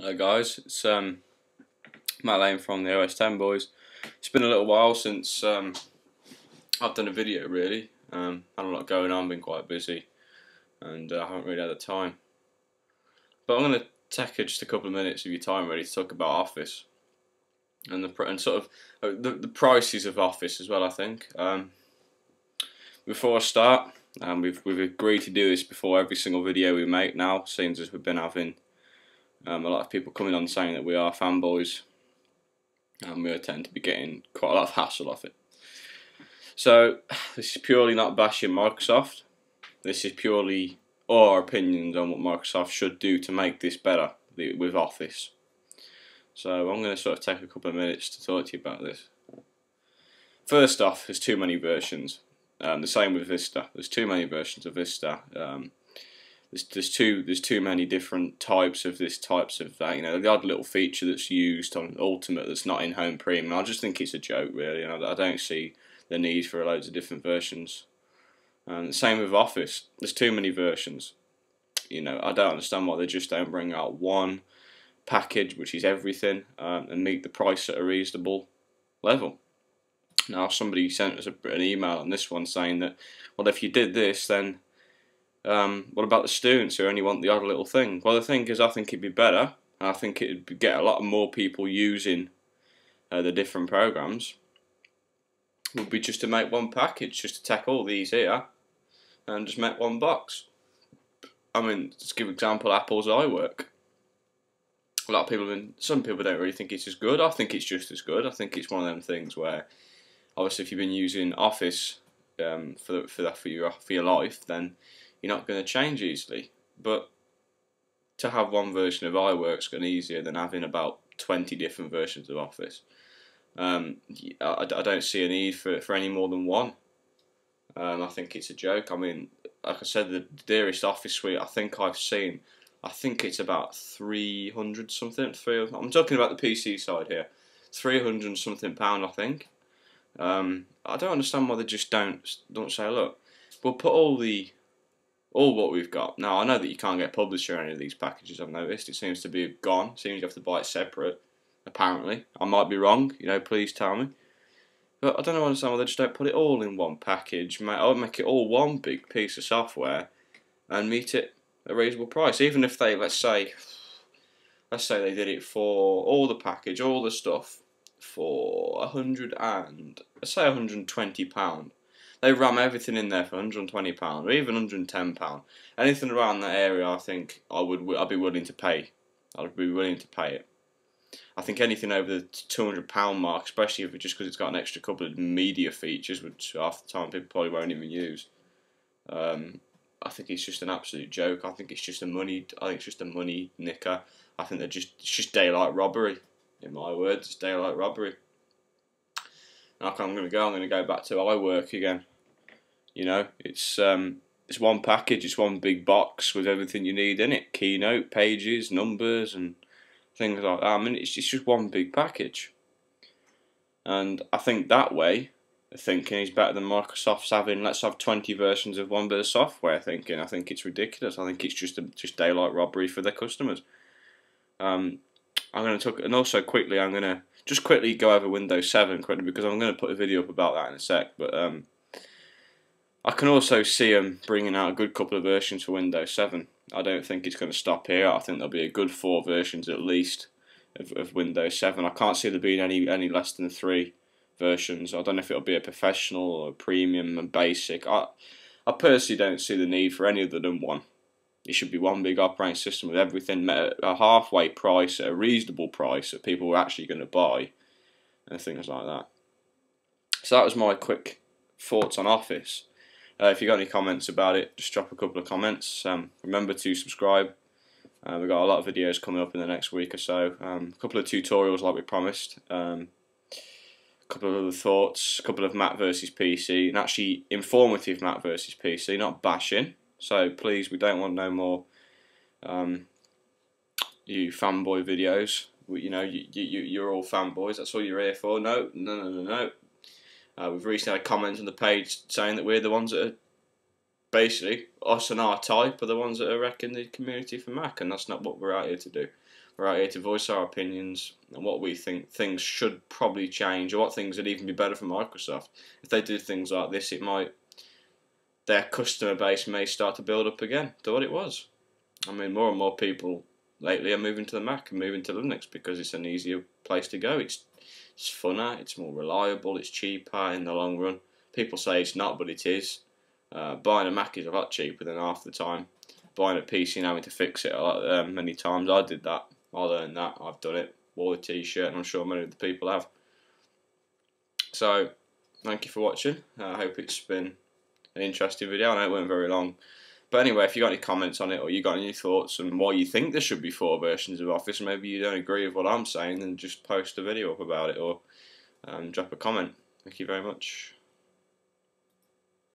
Hello guys, it's Matt Lane from the OS 10 Boys. It's been a little while since I've done a video really. Had a lot going on, been quite busy, and I haven't really had the time. But I'm going to take just a couple of minutes of your time really to talk about Office and the prices of Office as well. I think before I start, we've agreed to do this before every single video we make now, seeing as we've been having a lot of people coming on saying that we are fanboys, and we tend to be getting quite a lot of hassle off it. So this is purely not bashing Microsoft. This is purely our opinions on what Microsoft should do to make this better with Office. So I'm going to sort of take a couple of minutes to talk to you about this. First off, there's too many versions. The same with Vista. There's too many versions of Vista. There's too many different types of that. You know, the odd little feature that's used on Ultimate that's not in Home Premium. I just think it's a joke, really. And I don't see the need for loads of different versions. The same with Office. There's too many versions. You know, I don't understand why they just don't bring out one package, which is everything, and meet the price at a reasonable level. Now, somebody sent us an email on this one saying that, well, if you did this, then what about the students who only want the odd little thing? Well, the thing is, I think it'd be better. I think it'd get a lot more people using the different programs. Would be just to make one package, just to take all these here and just make one box. I mean, to give an example, Apple's iWork. A lot of people, some people don't really think it's as good. I think it's just as good. I think it's one of them things where, obviously, if you've been using Office for your life, then you're not going to change easily. But to have one version of iWork's going easier than having about 20 different versions of Office. I don't see a need for any more than one. I think it's a joke. I mean, like I said, the dearest Office suite I think I've seen, I think it's about 300 something. I'm talking about the PC side here. 300 something pound, I think. I don't understand why they just don't say, look, we'll put all what we've got. Now, I know that you can't get Publisher or any of these packages, I've noticed. It seems to be gone. It seems you have to buy it separate, apparently. I might be wrong, you know, please tell me. But I don't understand why they just don't put it all in one package. I would make it all one big piece of software and meet it at a reasonable price. Even if they, let's say they did it for all the package, all the stuff, for let's say £120. They ram everything in there for £120 or even £110. Anything around that area, I think I'd be willing to pay. I'd be willing to pay it. I think anything over the £200 mark, especially if just because it's got an extra couple of media features, which half the time people probably won't even use. I think it's just an absolute joke. I think it's just a money nicker. I think it's just daylight robbery. In my words, it's daylight robbery. Now, I'm going to go back to iWork again. You know, it's one package, it's one big box with everything you need in it: Keynote, pages, numbers, and things like that. I mean, it's just one big package. And I think that way, the thinking is better than Microsoft's having, let's have 20 versions of one bit of software thinking. I think it's ridiculous. I think it's just daylight robbery for their customers. I'm going to talk, and also quickly, I'm going to just quickly go over Windows 7 quickly, because I'm going to put a video up about that in a sec. But I can also see them bringing out a good couple of versions for Windows 7. I don't think it's going to stop here. I think there'll be a good 4 versions at least of Windows 7. I can't see there being any less than 3 versions. I don't know if it'll be a professional or a premium and basic. I personally don't see the need for any other than one. It should be one big operating system with everything at a halfway price, at a reasonable price that people are actually going to buy, and things like that. So that was my quick thoughts on Office. If you got any comments about it, just drop a couple of comments. Remember to subscribe. We've got a lot of videos coming up in the next week or so. A couple of tutorials like we promised. A couple of other thoughts. A couple of Mac versus PC, and actually informative Mac versus PC, not bashing. So please, we don't want no more you fanboy videos. You know, you're all fanboys. That's all you're here for. No. We've recently had comments on the page saying that we're the ones that are basically, us and our type are the ones that are wrecking the community for Mac, and that's not what we're out here to do. We're out here to voice our opinions and what we think things should probably change, or what things would even be better for Microsoft. If they did things like this, their customer base may start to build up again to what it was. I mean, more and more people lately are moving to the Mac and moving to Linux because it's an easier place to go. It's funner, it's more reliable, it's cheaper in the long run. People say it's not, but it is. Buying a Mac is a lot cheaper than half the time buying a PC and having to fix it many times. I did that. I learned that. I've done it. Wore the t-shirt, and I'm sure many of the people have. So, thank you for watching. I hope it's been an interesting video. I know it went very long. But anyway, if you got any comments on it, or you got any thoughts on why you think there should be 4 versions of Office, maybe you don't agree with what I'm saying, then just post a video up about it, or drop a comment. Thank you very much.